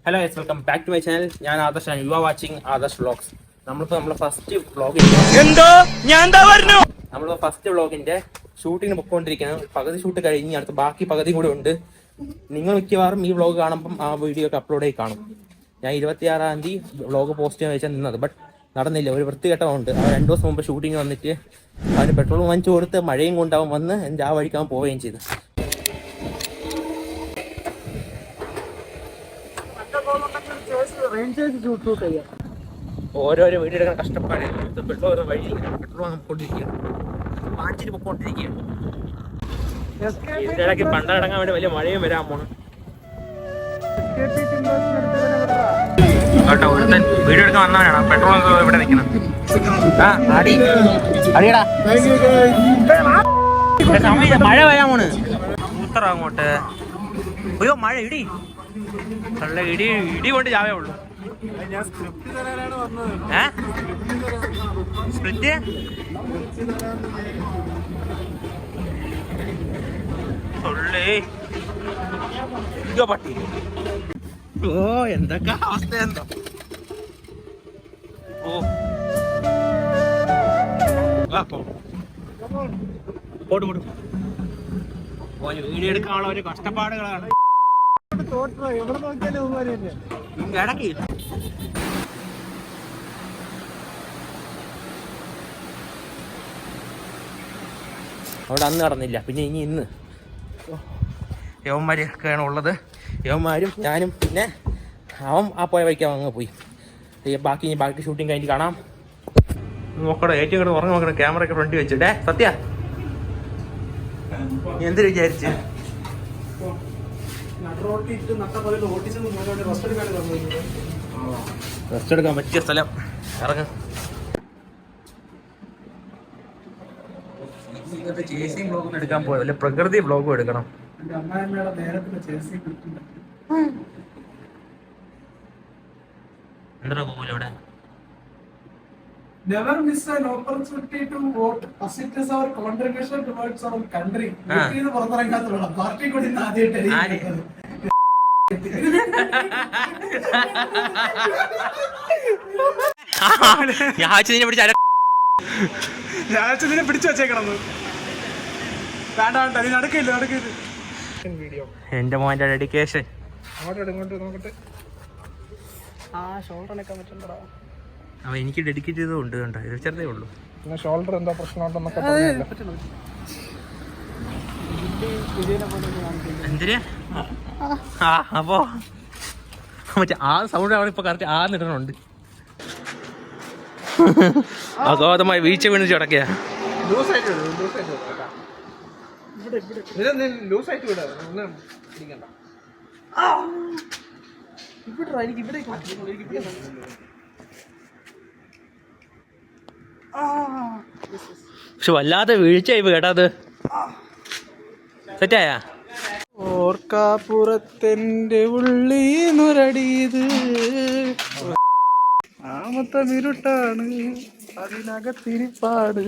Hello guys, welcome back to my channel. ഞാൻ Adarsh, you are watching Adarsh vlogs. നമ്മളെ first വ്ളോഗിന്റെ ഷൂട്ടിങ്ങിന് പൊക്കോണ്ടിരിക്കുകയാണ്. പകുതി ഷൂട്ട് കഴിഞ്ഞ് അടുത്ത ബാക്കി പകുതി കൂടെ ഉണ്ട്. നിങ്ങൾ മിക്കവാറും ഈ വ്ളോഗ് കാണുമ്പം ആ വീഡിയോ ഒക്കെ അപ്ലോഡ് ചെയ്ത് കാണും. ഞാൻ 26-ാം തീയതി വ്ളോഗ് പോസ്റ്റ് ചെയ്യാൻ വെച്ചാൽ നിന്നത്, ബട്ട് നടന്നില്ല. ഒരു വൃത്തികെട്ടമുണ്ട്. ആ 2 ദിവസം മുമ്പ് ഷൂട്ടിങ് വന്നിട്ട് അവന് പെട്രോൾ വാങ്ങിച്ചു കൊടുത്ത് മഴയും കൊണ്ടാവും വന്ന് എൻ്റെ ആ വഴിക്കാൻ പോവുകയും ചെയ്തു. ഓരോരോ വീഡിയോ എടുക്കാൻ കഷ്ടപ്പാട്. പെട്രോൾ വഴി പെട്രോൾ വാങ്ങിക്കൊണ്ടിരിക്കുകയാണ്, വാങ്ങിച്ചിട്ട് പൊക്കോണ്ടിരിക്കുകയാണ്. ഇതിനിടയ്ക്ക് പണ്ടടങ്ങാൻ വേണ്ടി വലിയ മഴയും വരാൻ പോണം കേട്ടോ. ഒരുത്തൻ വീഡിയോ എടുക്കാൻ വന്നവനാണ്. പെട്രോൾ ഇവിടെ നിൽക്കണം. സമയം മഴ വരാൻ പോണ്. ഉത്തറ അങ്ങോട്ട്. അയ്യോ മഴ, ഇടി നല്ല ഇടി കൊണ്ട് ചാവേ ഉള്ളൂ. സ്പ്ലിറ്റ് പട്ടി. ഓ എന്തൊക്കെ അവസ്ഥ എന്തോ. ഓ പോട്ട് വീഡിയോ എടുക്കാനുള്ള ഒരു കഷ്ടപ്പാടുകളാണ്. ഇടയ്ക്ക് അവിടെ അന്ന് നടന്നില്ല. പിന്നെ ഇന്ന് യവന്മാരൊക്കെയാണ് ഉള്ളത്. യവന്മാരും ഞാനും, പിന്നെ അവൻ ആ പോയ വഴിക്കാൻ അങ്ങ് പോയി. ബാക്കി ഷൂട്ടിങ് കഴിഞ്ഞിട്ട് കാണാം. നോക്കട്ടെ, ഏറ്റവും കൂടെ ഉറങ്ങി നോക്കണം. ക്യാമറ ഒക്കെ ഫ്രണ്ട് വെച്ചിട്ടേ. സത്യ എന്തിനു വിചാരിച്ച് റെസ്റ്റ് എടുക്കാൻ പറ്റിയ സ്ഥലം. ഇറങ്ങ. ചേസിങ് ബ്ലോഗും എടുക്കാൻ പോയത്, അല്ലെ പ്രകൃതി ബ്ലോഗും എടുക്കണം. എന്താ പോകൂല ഇവിടെ. Never miss an opportunity to vote as it is our contribution towards our country. വീട്ടിൽ പുറത്തിറങ്ങാത്തുള്ള പാർട്ടി കൂടി ആദ്യമായിട്ട് ഞാനിനെ പിടിച്ചു വെച്ചേക്കണം. എന്റെ മോന്റെ ഡെഡിക്കേഷൻ. നോക്കട്ടെ. ആ ഷോൾഡർ അനക്കാൻ പറ്റണ്ടോ? അവൻ എനിക്ക് ഡെഡിക്കേറ്റ് ചെയ്തുകൊണ്ട് കണ്ടോ, ഇത് ചെറുതേ ഉള്ളൂ. ഷോൾഡർ എന്താ പ്രശ്നമുണ്ടെന്നൊക്കെ എന്തിനാ? അപ്പോ മറ്റേ ആ സൗണ്ട് അവിടെ ഇപ്പൊ കറക്റ്റ് നിടണുണ്ട്. അഗാധമായ വീഴ്ച വീണ് ചടക്കിയ. പക്ഷെ വല്ലാതെ വീഴ്ചയായി കേട്ടത്. സെറ്റായ ഓർക്കാപ്പുറത്തെന്റെ ഉള്ളീന്നുരടിയത് ആമത്തെ ഇരുട്ടാണ്, അതിനകത്തിരിപ്പാട്,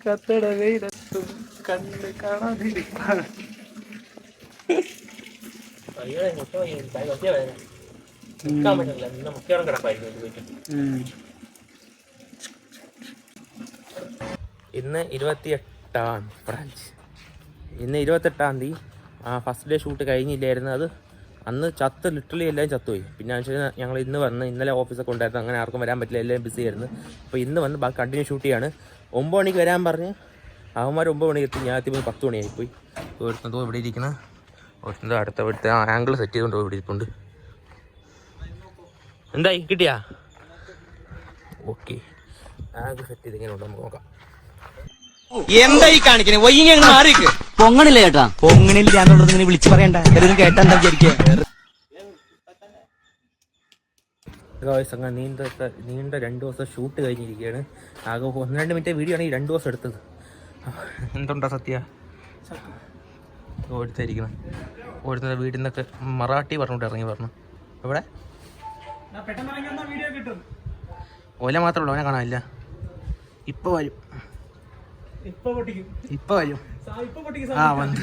കത്തട വെയിലത്തും കണ്ട് കാണാതിരിപ്പാട്. ഇന്ന് 28-ാം തീയതി. ഫസ്റ്റ് ഡേ ഷൂട്ട് കഴിഞ്ഞില്ലായിരുന്നു. അത് അന്ന് ലിറ്ററലി എല്ലാവരും ചത്തുപോയി. പിന്നെ ഞങ്ങൾ ഇന്ന് ഇന്നലെ ഓഫീസൊക്കെ ഉണ്ടായിരുന്നു. അങ്ങനെ ആർക്കും വരാൻ പറ്റില്ല, എല്ലാവരും ബിസി ആയിരുന്നു. അപ്പോൾ ഇന്ന് വന്ന് ബാക്കി കണ്ടിന്യൂ ഷൂട്ട് ചെയ്യാണ്. 9 മണിക്ക് വരാൻ പറഞ്ഞ് അവന്മാർ 9 മണിക്ക് എത്തി. ഞാൻ എത്തിയപ്പോൾ 10 മണിയായിപ്പോയി. ഒരുത്തന്തോ ഇവിടെ ഇരിക്കുന്ന, ഒരുത്തന്തോ അടുത്ത ആംഗിൾ സെറ്റ് ചെയ്തുകൊണ്ടോ ഇവിടെ ഇരിപ്പുണ്ട്. എന്തായി, കിട്ടിയാ? ഓക്കെ, ആംഗിൾ സെറ്റ് ചെയ്ത് ഇങ്ങനെ ഉണ്ടോ നമുക്ക് നോക്കാം. എന്തായി കാണിക്കണേ? വൈകി മാറിക്ക്. പൊങ്ങണില്ല ചേട്ടാ, പൊങ്ങണില്ല എന്നുള്ളത് ഇങ്ങനെ വിളിച്ചു പറയണ്ട. എല്ലാവരും കേട്ടാ എന്താ വിചാരിക്കുക? അങ്ങനെ നീണ്ട 2 ദിവസം ഷൂട്ട് കഴിഞ്ഞിരിക്കുകയാണ്. ആകെ 1-2 മിനിറ്റ് വീഡിയോ ആണ് ഈ 2 ദിവസം എടുത്തത്. എന്തുണ്ടാ സത്യ? ഓടുത്തായിരിക്കണം. ഓടുത്ത വീട്ടിൽ നിന്നൊക്കെ മറാഠി പറഞ്ഞോട്ട് ഇറങ്ങി പറഞ്ഞു. എവിടെ ഓല മാത്രമല്ല, ഓനെ കാണാനില്ല. ഇപ്പൊ വരും. ഇപ്പൊ വരും. ആ വന്നു.